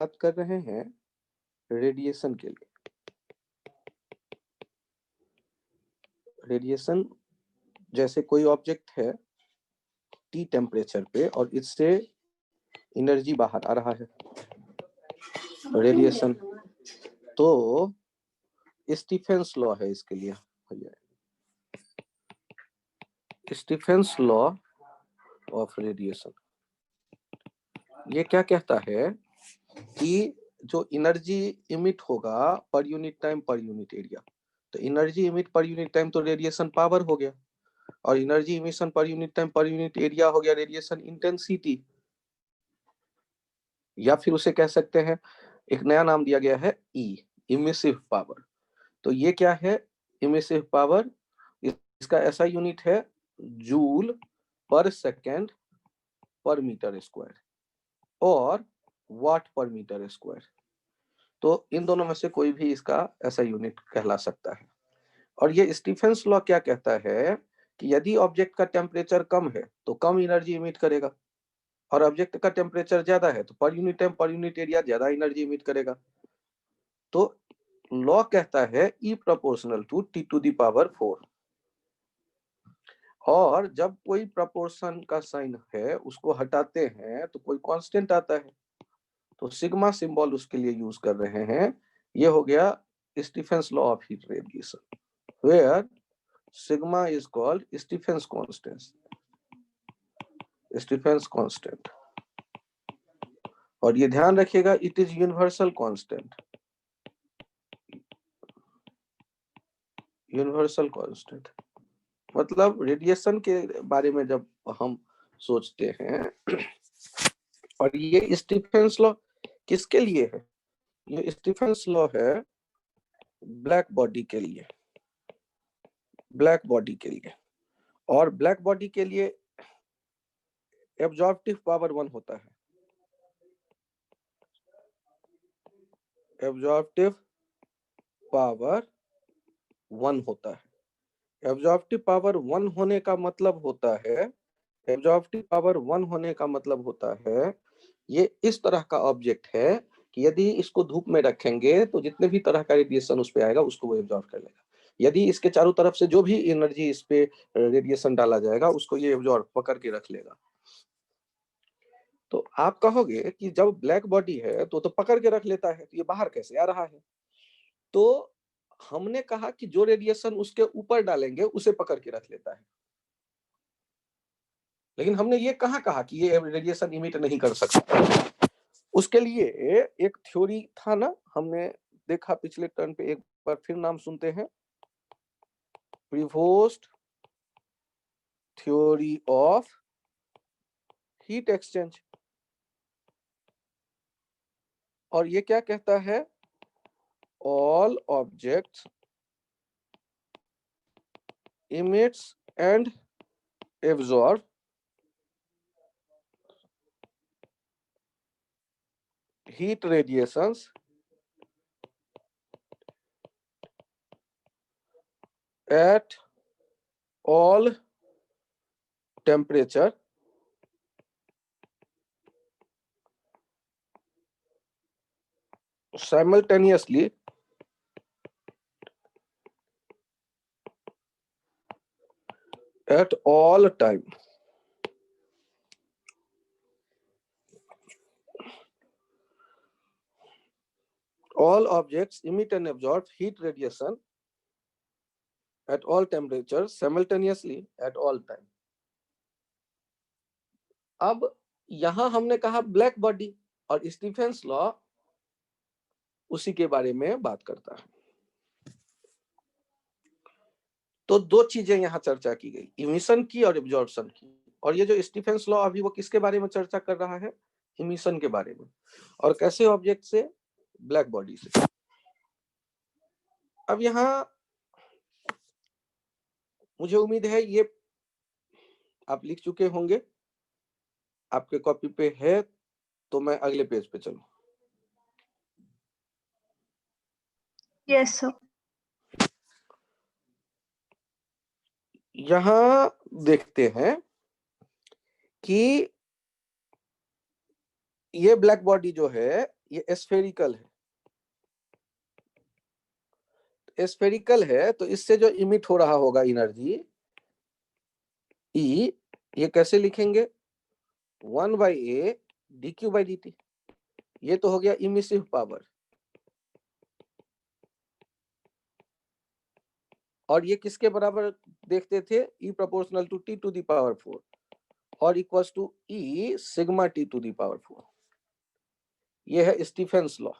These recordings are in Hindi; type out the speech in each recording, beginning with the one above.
बात कर रहे हैं रेडिएशन के लिए। रेडिएशन जैसे कोई ऑब्जेक्ट है टी टेम्परेचर पे और इससे एनर्जी बाहर आ रहा है, रेडिएशन। तो स्टीफेंस लॉ है इसके लिए, स्टीफेंस लॉ ऑफ रेडिएशन। ये क्या कहता है कि जो एनर्जी इमिट होगा per unit time per unit area, तो energy emit per unit time तो रेडिएशन पावर हो गया, और energy emission per unit time per unit area हो गया रेडिएशन इंटेंसिटी। या फिर उसे कह सकते हैं, एक नया नाम दिया गया है ई, इमिसिव पावर। तो ये क्या है इमिसिव पावर? इसका ऐसा यूनिट है जूल पर सेकेंड पर मीटर स्क्वायर और वाट पर मीटर स्क्वायर। तो इन दोनों में से कोई भी इसका ऐसा यूनिट कहला सकता है। और ये स्टीफेंस लॉ क्या कहता है कि यदि ऑब्जेक्ट का टेम्परेचर कम है तो कम एनर्जी इमिट करेगा, और ऑब्जेक्ट का टेम्परेचर ज्यादा है तो per unit time per unit area ज्यादा एनर्जी इमिट करेगा। तो लॉ कहता है E proportional to T to the power 4। और जब कोई प्रपोर्शन का साइन है उसको हटाते हैं तो कोई कांस्टेंट आता है, तो सिग्मा सिंबल उसके लिए यूज कर रहे हैं। ये हो गया Stefan's law of heat radiation, where sigma is called Stefan's constant, Stefan's constant. और ये ध्यान रखिएगा it is universal constant, universal constant. मतलब रेडिएशन के बारे में जब हम सोचते हैं, और ये स्टीफेंस लॉ किसके लिए है? ये स्टीफेंस लॉ है ब्लैक बॉडी के लिए, ब्लैक बॉडी के लिए। और ब्लैक बॉडी के लिए एब्जॉर्प्टिव पावर 1 होता है, एब्जॉर्प्टिव पावर 1 होता है। एब्जॉर्प्टिव पावर 1 होने का मतलब होता है, एब्जॉर्प्टिव पावर 1 होने का मतलब होता है ये इस तरह का ऑब्जेक्ट है कि यदि इसको धूप में रखेंगे तो जितने भी तरह का रेडिएशन उस पे आएगा उसको वो एब्जॉर्ब कर लेगा। यदि इसके चारों तरफ से जो भी एनर्जी इस पे रेडिएशन डाला जाएगा उसको ये एब्जॉर्ब पकड़ के रख लेगा। तो आप कहोगे कि जब ब्लैक बॉडी है तो पकड़ के रख लेता है, तो ये बाहर कैसे आ रहा है? तो हमने कहा कि जो रेडिएशन उसके ऊपर डालेंगे उसे पकड़ के रख लेता है, लेकिन हमने ये कहाँ कहा कि ये रेडिएशन इमिट नहीं कर सकता। उसके लिए एक थ्योरी था ना, हमने देखा पिछले टर्न पे, एक बार फिर नाम सुनते हैं, Prevost theory of heat exchange. और ये क्या कहता है? All objects emits and absorb heat radiations at all temperature simultaneously at all time. All objects emit and absorb heat radiation at all temperatures simultaneously at all time. अब यहां हमने कहा ब्लैक बॉडी, और स्टीफेंस लॉ उसी के बारे में बात करता है। तो दो चीजें यहां चर्चा की गई, इमिशन की और एब्जॉर्प्शन की। और ये जो स्टीफेंस लॉ अभी वो किसके बारे में चर्चा कर रहा है? इमिशन के बारे में। और कैसे ऑब्जेक्ट से? ब्लैक बॉडी से। अब यहां मुझे उम्मीद है ये आप लिख चुके होंगे, आपके कॉपी पे है, तो मैं अगले पेज पे चलूं। Yes sir. यहां देखते हैं कि ये ब्लैक बॉडी जो है ये स्फेरिकल है, स्फेरिकल है, तो इससे जो इमिट हो रहा होगा एनर्जी E, ये कैसे लिखेंगे? 1/a dq/dt। ये तो हो गया इमिसिव पावर, और ये किसके बराबर देखते थे? E proportional to t to the power 4 और equals to E sigma t to the power 4। ये है स्टीफेंस लॉ।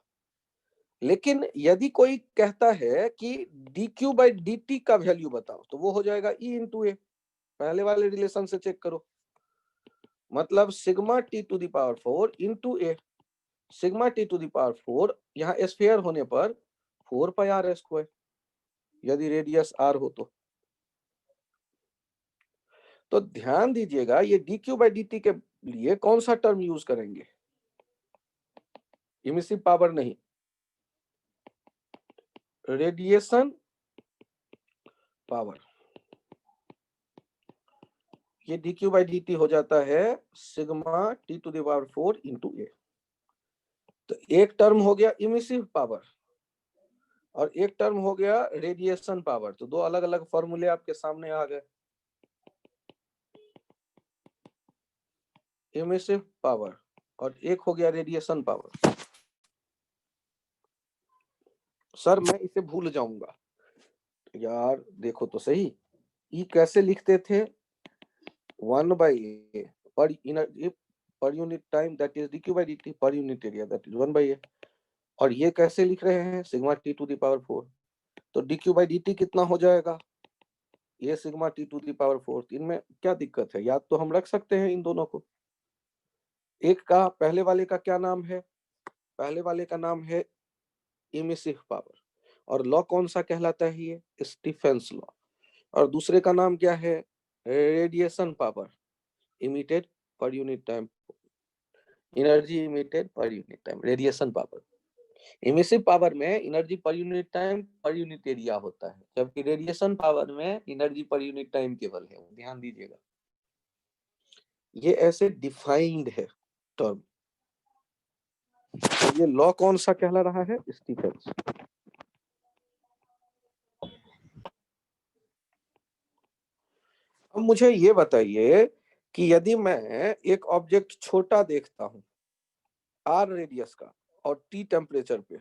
लेकिन यदि कोई कहता है कि dq/dt का वैल्यू बताओ, तो वो हो जाएगा E इंटू ए। पहले वाले रिलेशन से चेक करो, मतलब sigma t to the power 4 into A. Sigma t to the power 4 यहाँ स्फीयर होने पर 4πr², यदि रेडियस r हो तो ध्यान दीजिएगा ये dq/dt के लिए कौन सा टर्म यूज करेंगे? इमिसिव पावर नहीं, रेडिएशन पावर। ये dq/dt हो जाता है sigma t to the power 4 into A. तो एक टर्म हो गया इमिसिव पावर और एक टर्म हो गया रेडिएशन पावर। तो दो अलग अलग फॉर्मूले आपके सामने आ गए। इमिसिव पावर और एक हो गया रेडिएशन पावर। सर मैं इसे भूल जाऊंगा यार, देखो तो सही, ई कैसे लिखते थे? 1/a पर unit time that is dq/dt पर unit area that is 1/a। और ये कैसे लिख रहे हैं? Sigma t to the power 4। तो dq/dt कितना हो जाएगा? ये sigma t to the power 4। इनमें क्या दिक्कत है? याद तो हम रख सकते हैं इन दोनों को। एक का, पहले वाले का क्या नाम है? पहले वाले का नाम है इमिसिव पावर, और लॉ कौन सा कहलाता है? ये स्टीफेंस लॉ। और दूसरे का नाम क्या है? Radiation power, emitted per unit time, energy emitted per unit time, radiation power. Emissive power में energy per unit time per unit area होता है, जबकि रेडिएशन पावर में एनर्जी पर यूनिट टाइम केवल है। ध्यान दीजिएगा, ये ऐसे डिफाइंड है टर्म। तो ये लॉ कौन सा कहला रहा है? स्टीफेंस। अब मुझे ये बताइए कि यदि मैं एक ऑब्जेक्ट छोटा देखता हूं r रेडियस का और t टेम्परेचर पे,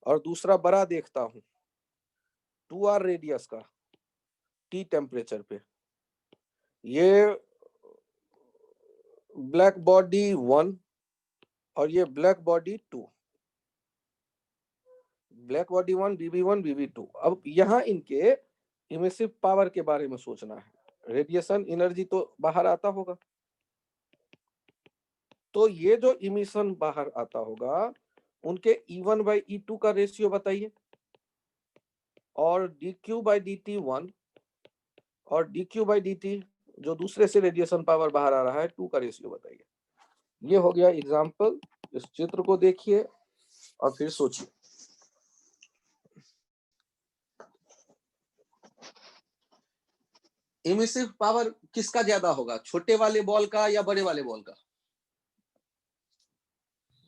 और दूसरा बड़ा देखता हूं 2r रेडियस का t टेम्परेचर पे, ये ब्लैक बॉडी 1 और ये black body 2, black body 1 BB1 BB2। अब यहाँ इनके इमिसिव पावर के बारे में सोचना है। रेडिएशन एनर्जी तो बाहर आता होगा, तो ये जो इमिशन बाहर आता होगा उनके E1/E2 का रेशियो बताइए, और dq/dt 1 और dq/dt जो दूसरे से रेडिएशन पावर बाहर आ रहा है 2 का रेशियो बताइए। ये हो गया एग्जाम्पल। इस चित्र को देखिए और फिर सोचिए। इमिसिव पावर किसका ज्यादा होगा? छोटे वाले बॉल का या बड़े वाले बॉल का?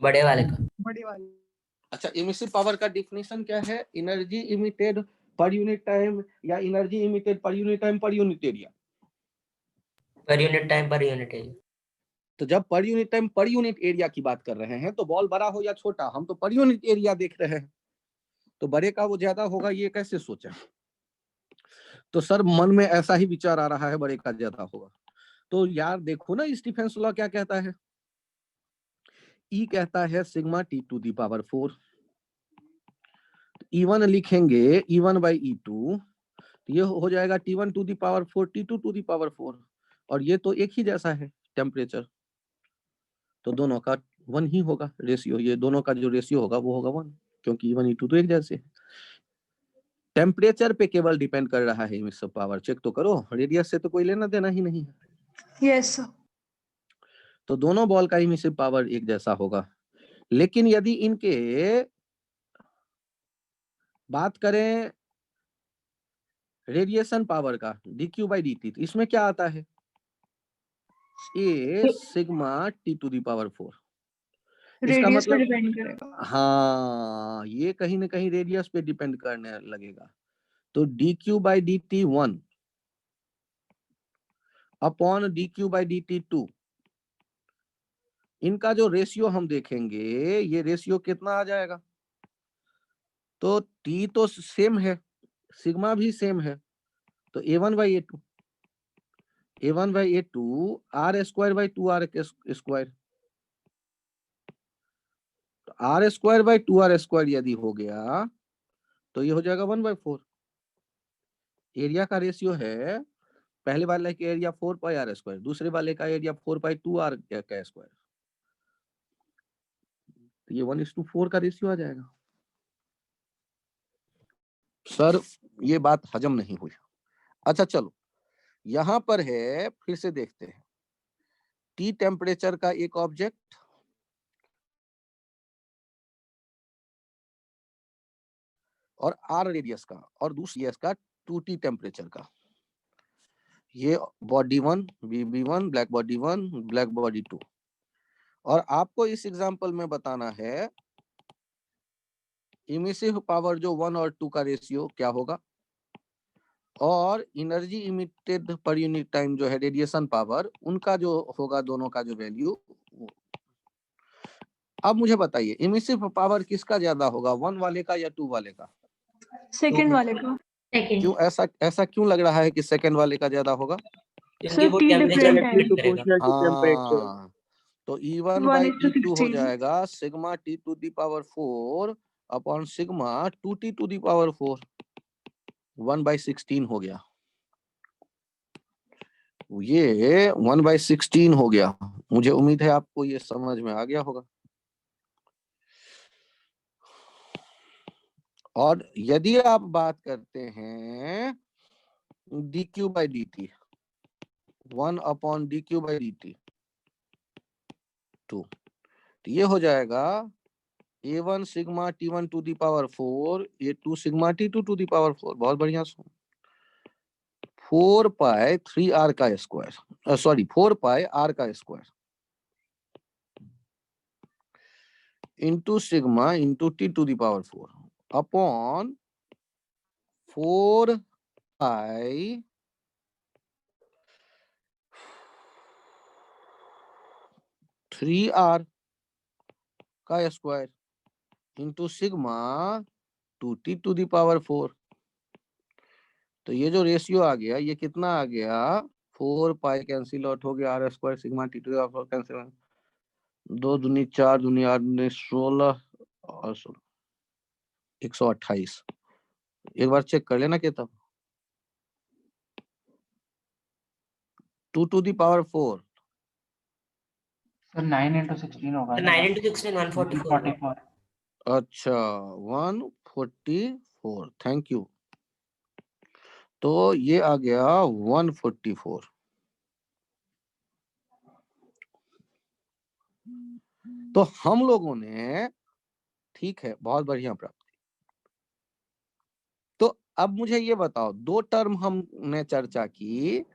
बड़े वाले का। बड़े वाले। अच्छा, इमिसिव पावर का डिफिनेशन क्या है? Energy emitted per unit time या energy emitted per unit time per unit area? Per unit time per unit area. तो जब per unit time per unit area की बात कर रहे हैं तो बॉल बड़ा हो या छोटा, हम तो पर यूनिट एरिया देख रहे हैं, तो बड़े का वो ज्यादा होगा। ये कैसे सोचा? तो सर मन में ऐसा ही विचार आ रहा है, बड़े का ज्यादा होगा। तो यार देखो ना, स्टीफेंस लॉ क्या कहता है? ई कहता है sigma t to the power 4। E1 लिखेंगे E1/E2, ये हो जाएगा T1 to the power 4 T2 to the power 4, और ये तो एक ही जैसा है टेम्परेचर, तो दोनों का 1 ही होगा रेशियो। ये दोनों का जो रेशियो होगा वो होगा 1, क्योंकि E1 E2 तो एक जैसे है। टेम्परेचर पे केवल डिपेंड कर रहा है इमिसिव पावर। चेक तो करो, रेडियस से तो कोई लेना देना ही नहीं है। Yes sir. तो दोनों बॉल का इमिसिव पावर एक जैसा होगा। लेकिन यदि इनके बात करें रेडिएशन पावर का dq/dt, तो इसमें क्या आता है? A sigma t to the power 4। Radius पे मतलब डिपेंड करेगा। हाँ, ये कहीं ना कहीं रेडियस पे डिपेंड करने लगेगा। तो dq/dt 1 अपॉन dq/dt 2, इनका जो रेशियो हम देखेंगे, ये रेशियो कितना आ जाएगा? तो t तो सेम है, सिग्मा भी सेम है, तो a1/a2 r²/2r², तो r²/2r² यदि हो गया तो ये हो जाएगा 1/4। एरिया का रेशियो है, पहले वाले का एरिया 4πr², दूसरे वाले का एरिया 4π2r का स्क्वायर, तो ये 1:4 का रेशियो आ जाएगा। सर ये बात हजम नहीं हुई। अच्छा चलो, यहां पर है, फिर से देखते हैं। टी टेम्परेचर का एक ऑब्जेक्ट और आर रेडियस का, और दूसरी इसका 2t टेम्परेचर का। ये body 1 BB1, black body 1, black body 2। और आपको इस एग्जांपल में बताना है इमिसिव पावर जो 1 और 2 का रेशियो क्या होगा, और energy emitted per unit time जो है रेडिएशन पावर, उनका जो होगा, दोनों का जो वैल्यू। अब मुझे बताइए इमिसिव पावर किसका ज्यादा होगा, 1 वाले का या 2 वाले का? सेकंड वाले का। क्यों ऐसा क्यों लग रहा है कि सेकंड वाले का ज्यादा होगा? क्योंकि सर वो टी टेम्परेचर डिफरेंट है, डिपेंड करेगा। हाँ, तो E1 by 1:16। E2 हो जाएगा sigma T⁴ upon sigma 2T⁴, 1/16 हो गया। ये 1/16 हो गया। मुझे उम्मीद है आपको ये समझ में आ गया होगा। और यदि आप बात करते हैं dq/dt 1 अपॉन dq/dt 2, तो ये हो जाएगा a1 sigma T1⁴, a2 sigma T2⁴। बहुत बढ़िया। 4π3r का स्क्वायर, सॉरी 4πr का square into sigma into T⁴ upon 4π3r का स्क्वायर इंटू सिग्मा 2T⁴। तो ये जो रेशियो आ गया, ये कितना आ गया? 4π कैंसिल आउट हो गया, r² सिग्मा T⁴ कैंसिल, 2 दूनी 4 दूनी 8 दूनी 16 और 128। एक बार चेक कर लेना कितना। 2⁴ सर 9 into 16 होगा तो ना? 9 into 16 144 होगा। 144। अच्छा 144, थैंक यू। तो ये आ गया 144। तो हम लोगों ने, ठीक है, बहुत बढ़िया प्राप्ति। तो अब मुझे ये बताओ, दो टर्म हमने चर्चा की।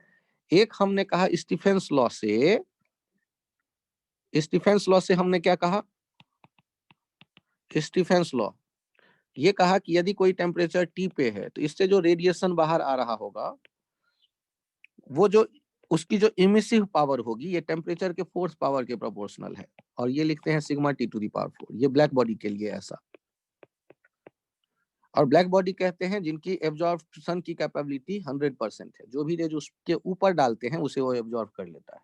एक हमने कहा स्टीफेंस लॉ से, स्टीफेंस लॉ से हमने क्या कहा? स्टीफेंस लॉ ये कहा कि यदि कोई टेम्परेचर T पे है तो इससे जो रेडिएशन बाहर आ रहा होगा, वो जो उसकी जो इमिसिव पावर होगी, ये टेम्परेचर के फोर्स पावर के प्रोपोर्शनल है। और ये लिखते हैं सिग्मा T⁴। ये ब्लैक बॉडी के लिए ऐसा। और ब्लैक बॉडी कहते हैं जिनकी एब्जॉर्प्शन की कैपेबिलिटी 100% है। जो भी रेज उसके ऊपर डालते हैं उसे वो एब्जॉर्ब कर लेता है।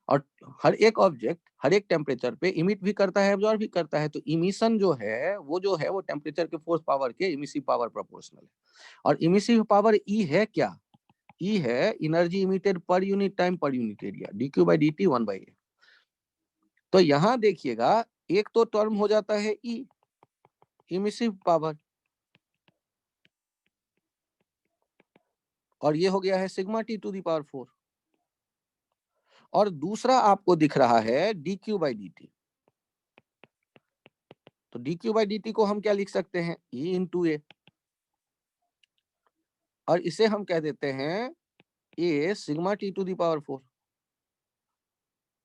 और हर एक ऑब्जेक्ट हर एक टेम्परेचर पे इमिट भी करता है, एब्जॉर्ब भी करता है। तो इमिशन जो है वो टेम्परेचर के फोर्स पावर के इमिसिव पावर प्रोपोर्शनल है। और इमिसिव पावर ई है क्या? ई है energy emitted per unit time per unit area, dq/dt 1/a। तो यहां देखिएगा, एक तो टर्म हो जाता है ई, इमिसिव पावर, और ये हो गया है सिग्मा T⁴। और दूसरा आपको दिख रहा है dq/dt। तो dq/dt को हम क्या लिख सकते हैं? E into a। और इसे हम कह देते हैं a सिग्मा T⁴।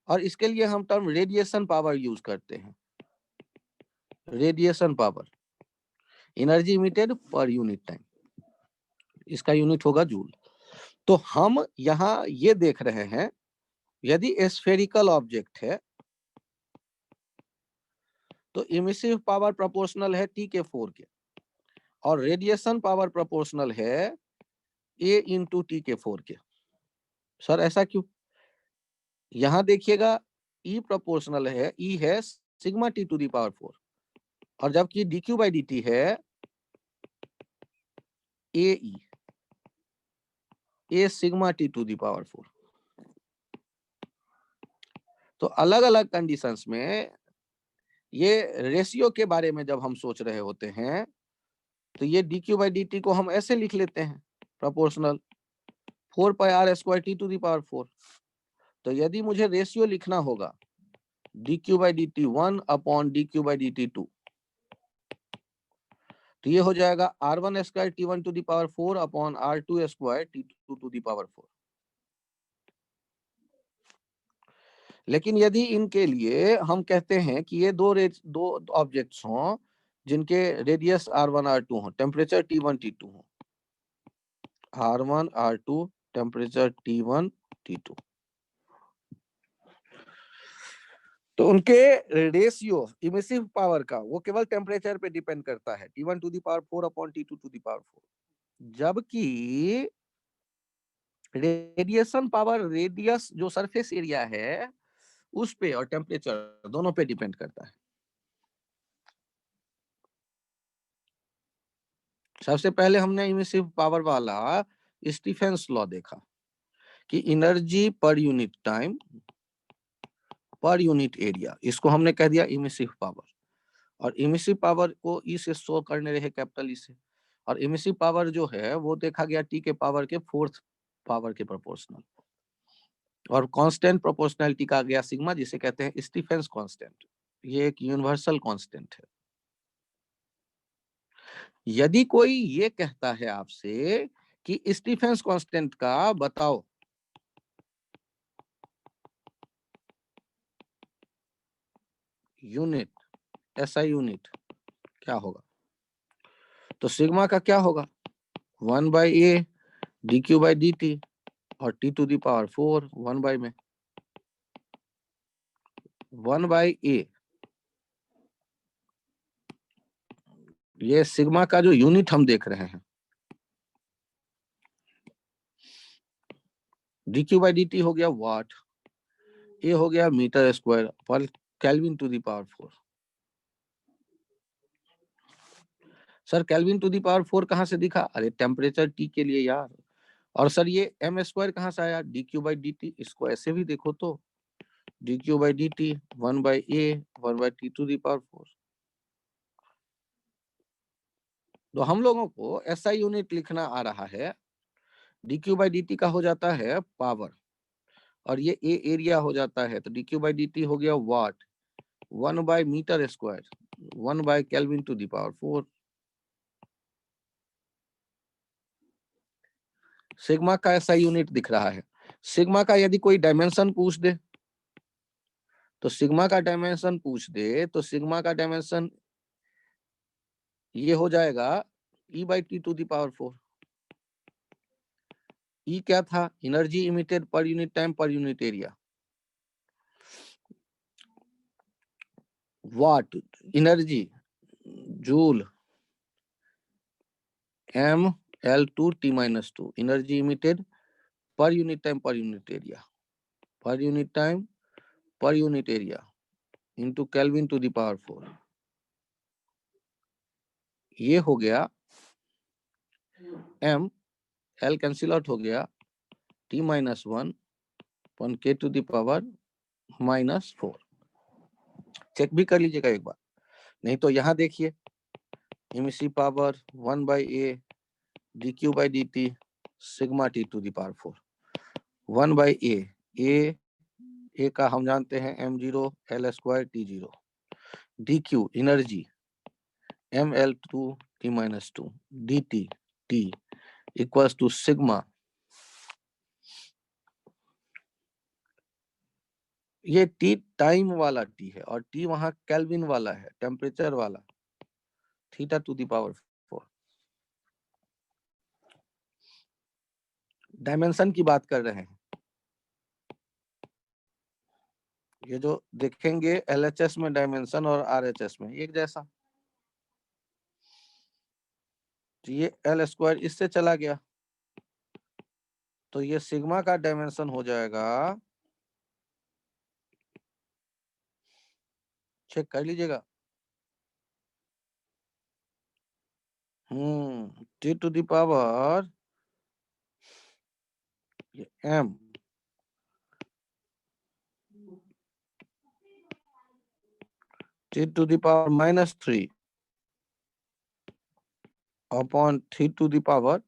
और इसके लिए हम टर्म रेडिएशन पावर यूज करते हैं। Radiation power, energy emitted per unit time, इसका यूनिट होगा जूल। तो हम यहाँ ये देख रहे हैं, यदि स्फेरिकल ऑब्जेक्ट है तो इमिसिव पावर प्रोपोर्शनल है T के 4 के, और रेडिएशन पावर प्रोपोर्शनल है A इंटू T के 4 के। सर ऐसा क्यों? यहां देखिएगा E प्रोपोर्शनल है, E है sigma T to the power 4, और जबकि dq बाई dt है AE, A sigma T to the power 4। तो अलग अलग कंडीशंस में ये रेशियो के बारे में जब हम सोच रहे होते हैं तो ये dq बाई dt को हम ऐसे लिख लेते हैं, proportional 4 pi r square T to the power 4। तो यदि मुझे रेशियो लिखना होगा dq by dt 1 upon dq by dt 2, तो ये हो जाएगा r1 square t1 to the power 4 upon r2 square t2 to the power 4। लेकिन यदि इनके लिए हम कहते हैं कि ये दो ऑब्जेक्ट्स हों जिनके रेडियस r1 r2 हो, टेम्परेचर t1 t2 हो, r1 r2 temperature t1 t2, तो उनके रेशियो इमिसिव पावर का वो केवल टेम्परेचर पे डिपेंड करता है, t1 to the power 4 upon t2 to the power 4। जबकि रेडिएशन पावर रेडियस जो सरफेस एरिया है उस पे और टेम्परेचर दोनों पे डिपेंड करता है। सबसे पहले हमने इमिसिव पावर वाला स्टीफेंस लॉ देखा कि energy per unit time per unit area, इसको हमने कह दिया इमिसिव पावर। और इमिसिव पावर को ई से शो करने रहे कैपिटल ई से, और इमिसिव पावर जो है वो देखा गया टी के पावर के 4th पावर के प्रोपोर्शनल, और कांस्टेंट प्रोपोर्शनैलिटी का गया सिग्मा, जिसे कहते हैं स्टीफेंस कांस्टेंट। ये एक यूनिवर्सल कांस्टेंट है। यदि कोई ये कहता है आपसे कि स्टीफेंस कांस्टेंट का बताओ यूनिट, एसआई यूनिट क्या होगा, तो सिग्मा का क्या होगा 1 by A D Q by D T, और T to the power 4 1 by में 1 बाई ए, ये सिग्मा का जो यूनिट हम देख रहे हैं, D Q by D T हो गया वाट, ए हो गया मीटर स्क्वायर पर kelvin to the power 4। Sir kelvin to the power 4 कहां से दिखा? अरे टेम्परेचर टी के लिए यार। और सर ये एम स्क्वायर कहां से आया? D Q by D T. इसको ऐसे भी देखो तो D Q by D T 1 by A 1 by T to the power 4। तो हम लोगों को एसआई यूनिट लिखना आ रहा है, D Q by D T का हो जाता है पावर, और ये ए एरिया हो जाता है, तो D Q by D T हो गया watt 1 by metre square 1 by kelvin to the power 4। Sigma का ऐसा यूनिट दिख रहा है। सिग्मा का यदि कोई डायमेंशन पूछ दे तो सिग्मा का डायमेंशन पूछ दे तो सिग्मा का डायमेंशन ये हो जाएगा E by T to the power 4। E क्या था? Energy emitted per unit time per unit area. What energy joule M L to T minus 2, energy emitted per unit time per unit area, per unit time per unit area into kelvin to the power 4। ये हो गया एम, एल कैंसिल आउट हो गया, टी माइनस 1 अपन के to the power minus 4। Check भी कर लीजिएगा एक बार, नहीं तो यहां देखिए emissive power 1 by A D Q by D T sigma T to the power 4 1 by A का हम जानते हैं m0 l square t0, D Q energy M L to T minus 2 D T T equals to sigma ये टी टाइम वाला टी है और टी वहां केल्विन वाला है, टेम्परेचर वाला, theta two the power 4। Dimension की बात कर रहे हैं। ये जो देखेंगे एलएचएस में डायमेंशन और आरएचएस में एक जैसा, तो ये एल स्क्वायर इससे चला गया, तो ये सिग्मा का डायमेंशन हो जाएगा, चेक कर लीजिएगा, T to the power m t to the power -3 upon t to the power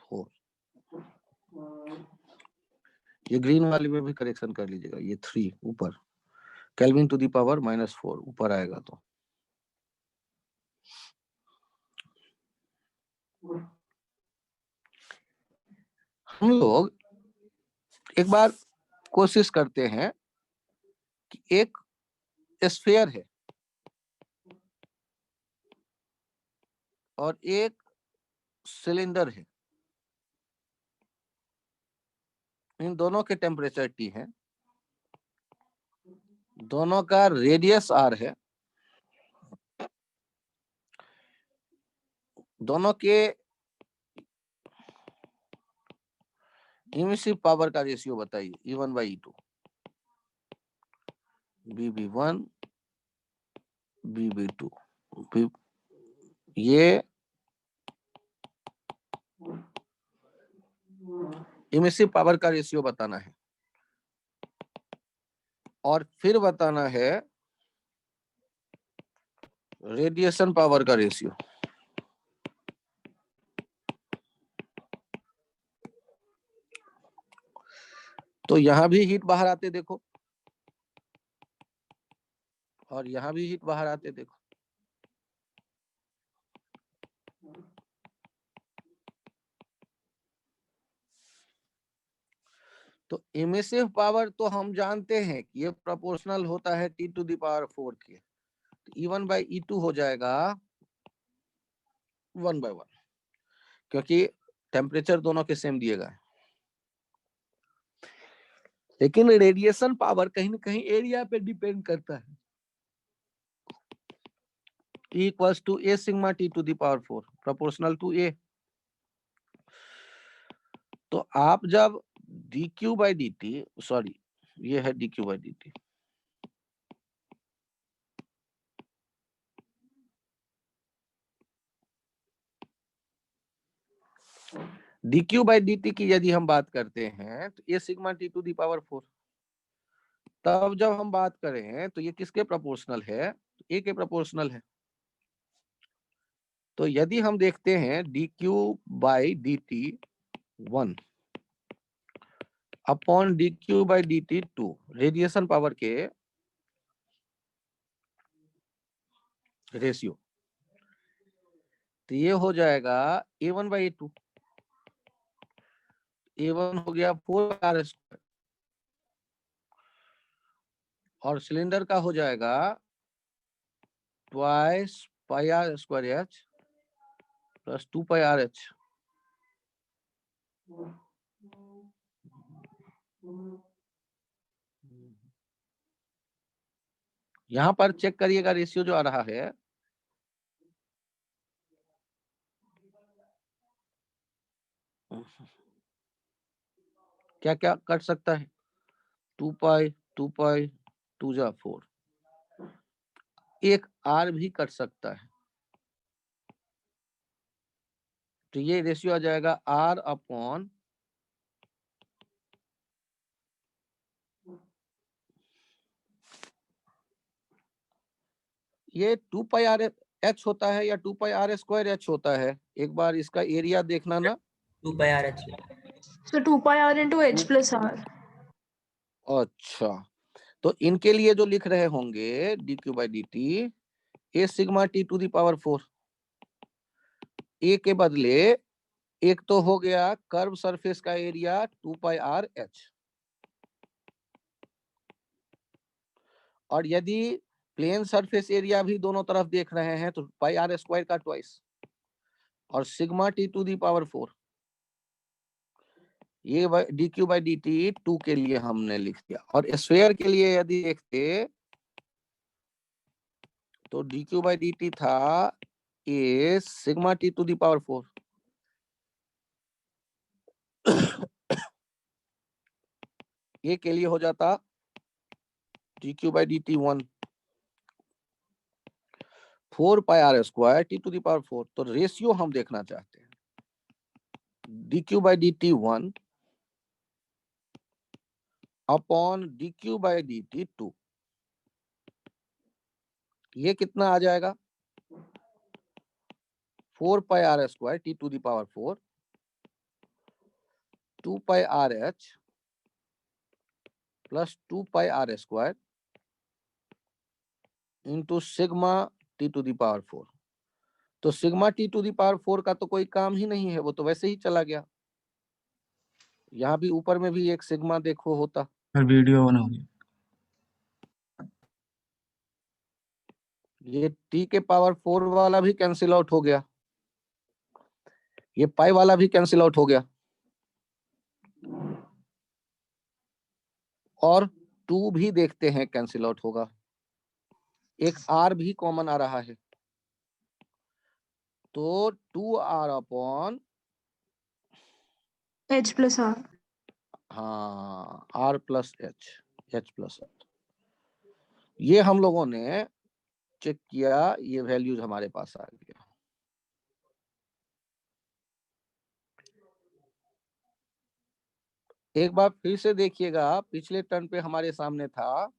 4। ये ग्रीन वाली में भी करेक्शन कर लीजिएगा, ये 3 ऊपर, केल्विन टू द पावर -4 ऊपर आएगा। तो हम लोग एक बार कोशिश करते हैं कि एक स्फीयर है और एक सिलेंडर है, इन दोनों के टेम्परेचर T है, दोनों का रेडियस R है, दोनों के इमिसिव पावर का रेशियो बताइए, E1/E2, BB1 BB2, ये इमिसिव पावर का रेशियो बताना है और फिर बताना है रेडिएशन पावर का रेशियो। तो यहां भी हीट बाहर आते देखो और यहां भी हीट बाहर आते देखो। तो इमिसिव पावर तो हम जानते हैं कि ये प्रोपोर्शनल होता है T टू द पावर 4 के, तो E1/E2 हो जाएगा 1/1, क्योंकि टेम्परेचर दोनों के सेम दिए गए। लेकिन रेडिएशन पावर कहीं ना कहीं एरिया पे डिपेंड करता है। E equals to A sigma T to the power 4 proportional to A। तो आप जब dQ/dt, सॉरी ये है dQ/dt, dQ/dt की यदि हम बात करते हैं तो A sigma T to the power 4, तब जब हम बात करें तो ये किसके प्रोपोर्शनल है, A के प्रोपोर्शनल है। तो यदि हम देखते हैं dQ/dt 1 upon dQ/dt 2 radiation power के रेशियो, तो ये हो जाएगा A1/A2, A1 हो गया 4R² और सिलेंडर का हो जाएगा ट्वाइस πr² प्लस 2πRH। यहां पर चेक करिएगा रेशियो जो आ रहा है, क्या क्या कट सकता है, 2π 2π 2 जा 4, एक R भी कट सकता है, तो ये रेशियो आ जाएगा R अपॉन ये 2πRH होता है या 2πR² होता है, एक बार इसका एरिया देखना ना। 2πRH। So 2 pi r into h plus r. अच्छा, तो इनके लिए जो लिख रहे होंगे dQ/dt A sigma T to the power 4, A के बदले एक तो हो गया कर्व सरफेस का एरिया 2πRH, और यदि प्लेन सरफेस एरिया भी दोनों तरफ देख रहे हैं तो पाई आर स्क्वायर का ट्वाइस और sigma T to the power 4, ये D Q by D T 2 के लिए हमने लिख दिया। और स्फेयर के लिए यदि देखते तो D Q by D T था A sigma T to the power 4, ये के लिए हो जाता D Q by D T 1 4 pi R square T to the power 4। तो रेशियो हम देखना चाहते हैं, D Q by D T 1 upon D Q by D T 2, ये कितना आ जाएगा 4 pi R square T to the power 4 2 pi R H plus 2 pi R square into sigma T to the power 4। तो sigma T to the power 4 का तो कोई काम ही नहीं है, वो तो वैसे ही चला गया। यहाँ भी ऊपर में भी एक सिग्मा देखो होता, वीडियो ऑन हो गया। ये टी के पावर 4 वाला भी कैंसिल आउट हो गया, ये पाई वाला भी कैंसिल आउट हो गया और 2 भी देखते हैं कैंसिल आउट होगा, एक आर भी कॉमन आ रहा है तो 2r upon H plus R. हाँ r plus h plus r, ये हम लोगों ने चेक किया, ये वैल्यूज हमारे पास आ गया। एक बार फिर से देखिएगा, पिछले टर्न पे हमारे सामने था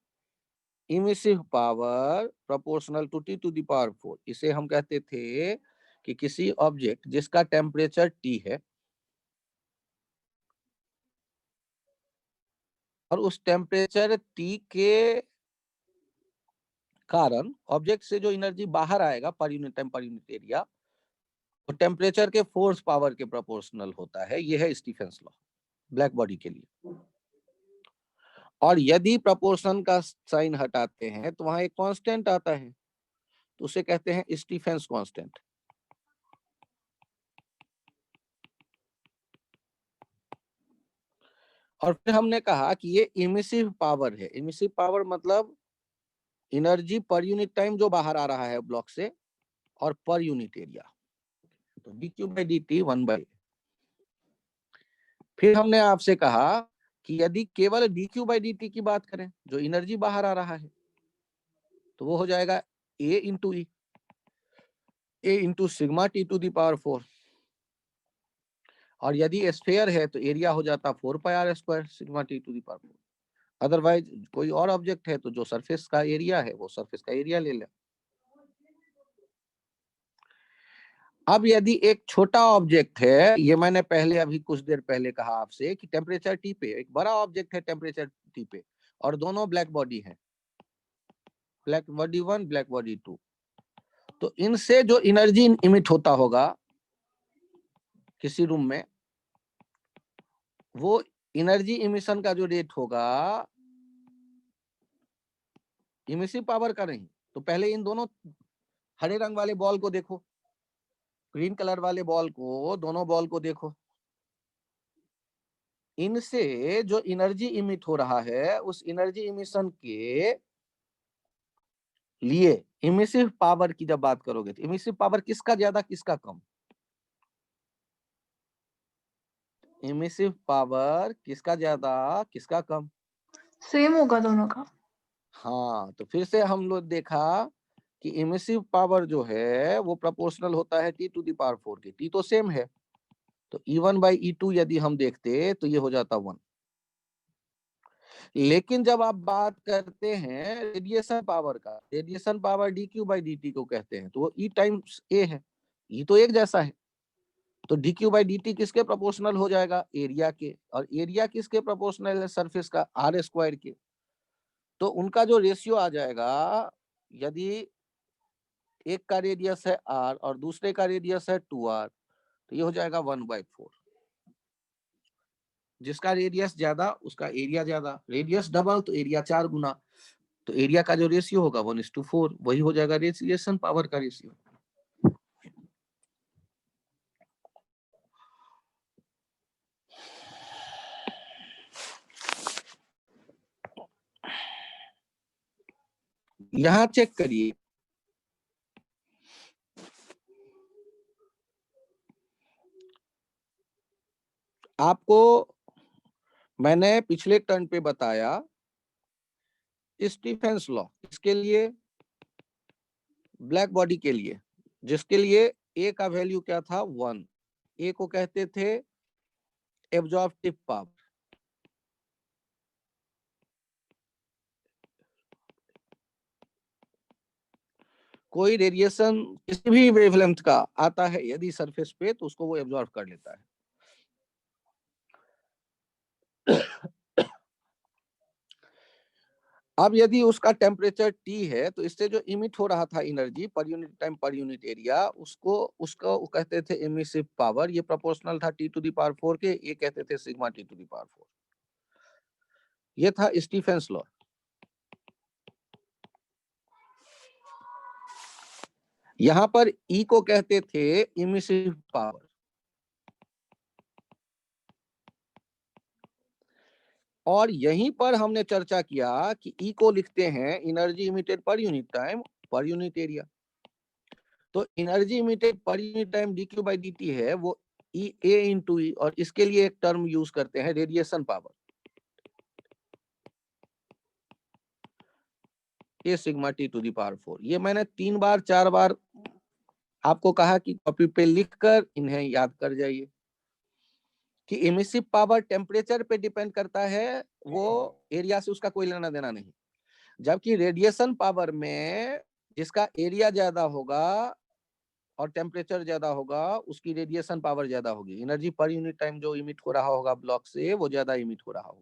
emissive power proportional to T to the power 4। इसे हम कहते थे कि किसी ऑब्जेक्ट जिसका टेम्परेचर T है और उस टेम्परेचर T के कारण ऑब्जेक्ट से जो एनर्जी बाहर आएगा पर unit time per unit area, वो टेम्परेचर के फोर्स पावर के प्रोपोर्शनल होता है। यह है स्टीफेंस लॉ ब्लैक बॉडी के लिए। और यदि प्रोपोर्शन का साइन हटाते हैं तो वहां एक कांस्टेंट आता है, तो उसे कहते हैं स्टीफेंस कांस्टेंट। और फिर हमने कहा कि ये इमिसिव पावर है। इमिसिव पावर मतलब एनर्जी पर यूनिट टाइम जो बाहर आ रहा है ब्लॉक से और पर यूनिट एरिया, तो D Q by D T 1/। फिर हमने आपसे कहा कि यदि केवल D Q by D T की बात करें, जो एनर्जी बाहर आ रहा है, तो वो हो जाएगा A into E, A into sigma T to the power 4। और यदि स्फेयर है तो एरिया हो जाता 4 pi R square sigma T to the power 4। Otherwise कोई और ऑब्जेक्ट है तो जो सरफेस का एरिया है वो सरफेस का एरिया ले ले। अब यदि एक छोटा ऑब्जेक्ट है, ये मैंने पहले अभी कुछ देर पहले कहा आपसे कि टेम्परेचर टी पे एक बड़ा ऑब्जेक्ट है टेम्परेचर टी पे और दोनों ब्लैक बॉडी है, ब्लैक बॉडी 1 ब्लैक बॉडी 2, तो इनसे जो एनर्जी इमिट होता होगा किसी रूम में, वो एनर्जी इमिशन का जो रेट होगा इमिसिव पावर का नहीं। तो पहले इन दोनों हरे रंग वाले बॉल को देखो, ग्रीन कलर वाले बॉल को, दोनों बॉल को देखो, इनसे जो एनर्जी इमिट हो रहा है उस एनर्जी इमिशन के लिए इमिसिव पावर की जब बात करोगे तो इमिसिव पावर किसका ज्यादा किसका कम? इमिसिव पावर किसका ज्यादा किसका कम? सेम होगा दोनों का। हाँ, तो फिर से हम लोग देखा कि इमिसिव पावर जो है वो प्रोपोर्शनल होता है टी टू दी पावर 4 के। टी तो सेम है, तो E1 बाई E2 यदि हम देखते तो ये हो जाता 1। लेकिन जब आप बात करते हैं रेडिएशन पावर का, radiation power D Q by D T को कहते हैं, तो वो E टाइम्स ए है, E तो एक जैसा है, तो D Q by D T किसके प्रोपोर्शनल हो जाएगा? एरिया के। और एरिया किसके प्रोपोर्शनल है? सरफेस का आर स्क्वायर के। तो उनका जो रेशियो आ जाएगा, यदि एक का रेडियस है आर और दूसरे का रेडियस है 2r, तो ये हो जाएगा 1/4। जिसका रेडियस ज्यादा उसका एरिया ज्यादा, रेडियस डबल तो एरिया 4 गुना। तो एरिया का जो रेशियो होगा 1:4 वही हो जाएगा रेडिएशन पावर का रेशियो। यहां चेक करिए, आपको मैंने पिछले टर्न पे बताया स्टीफेंस लॉ, इसके लिए ब्लैक बॉडी के लिए, जिसके लिए ए का वैल्यू क्या था 1, ए को कहते थे एब्जॉर्प्टिव पावर। कोई रेडिएशन किसी भी वेवलेंथ का आता है यदि सरफेस पे, तो उसको वो एब्जॉर्ब कर लेता है। अब यदि उसका टेम्परेचर T है, तो इससे जो इमिट हो रहा था energy per unit time per unit area, उसको कहते थे एमिसिव पावर। ये प्रोपोर्शनल था T⁴ के, ये कहते थे सिग्मा T⁴। ये था स्टीफेंस लॉ। यहां पर E को कहते थे इमिसिव पावर। और यहीं पर हमने चर्चा किया कि E को लिखते हैं energy emitted per unit time per unit area. तो energy emitted per unit time dQ/dt है वो A इंटू E, और इसके लिए एक टर्म यूज करते हैं radiation power, A sigma T⁴। ये मैंने 3 बार 4 बार आपको कहा कि कॉपी पे लिखकर इन्हें याद कर जाइए कि एमिसिव पावर टेम्परेचर पे डिपेंड करता है, वो एरिया से उसका कोई लेना देना नहीं। जबकि रेडिएशन पावर में जिसका एरिया ज्यादा होगा और टेम्परेचर ज्यादा होगा, उसकी रेडिएशन पावर ज्यादा होगी। एनर्जी पर यूनिट टाइम जो इमिट हो रहा होगा ब्लॉक से, वो ज्यादा इमिट हो रहा होगा।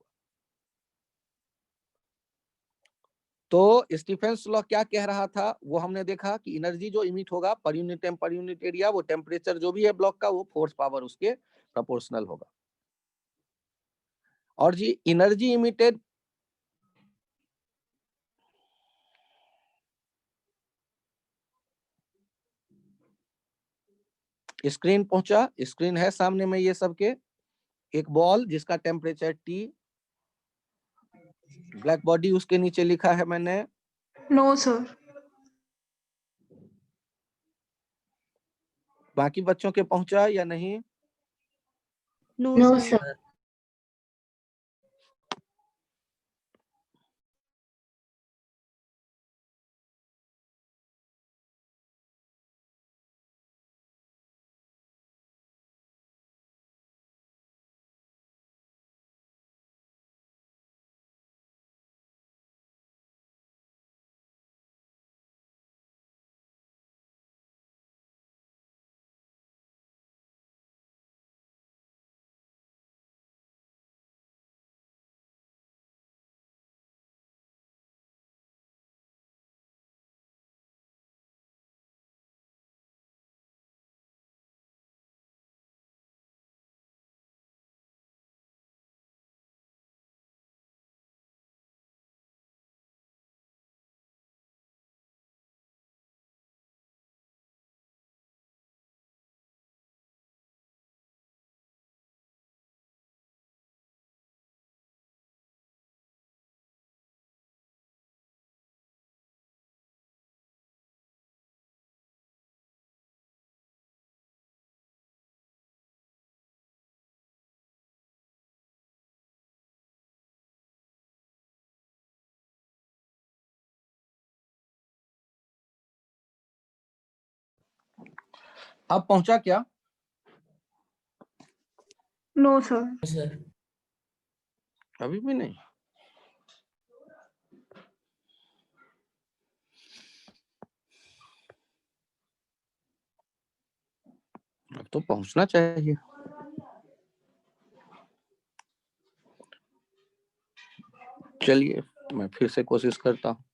तो स्टीफेंस लॉ क्या कह रहा था वो हमने देखा कि एनर्जी जो इमिट होगा per unit time per unit area, वो टेम्परेचर जो भी है ब्लॉक का, वो फोर्स पावर उसके प्रोपोर्शनल होगा। और जी एनर्जी इमिटेड स्क्रीन पहुंचा, स्क्रीन है सामने में ये सबके, एक बॉल जिसका टेम्परेचर T, ब्लैक बॉडी उसके नीचे लिखा है मैंने। No sir. बाकी बच्चों के पहुंचा या नहीं? No sir. अब पहुंचा क्या? No sir. सर अभी भी नहीं? अब तो पहुंचना चाहिए। चलिए मैं फिर से कोशिश करता हूं।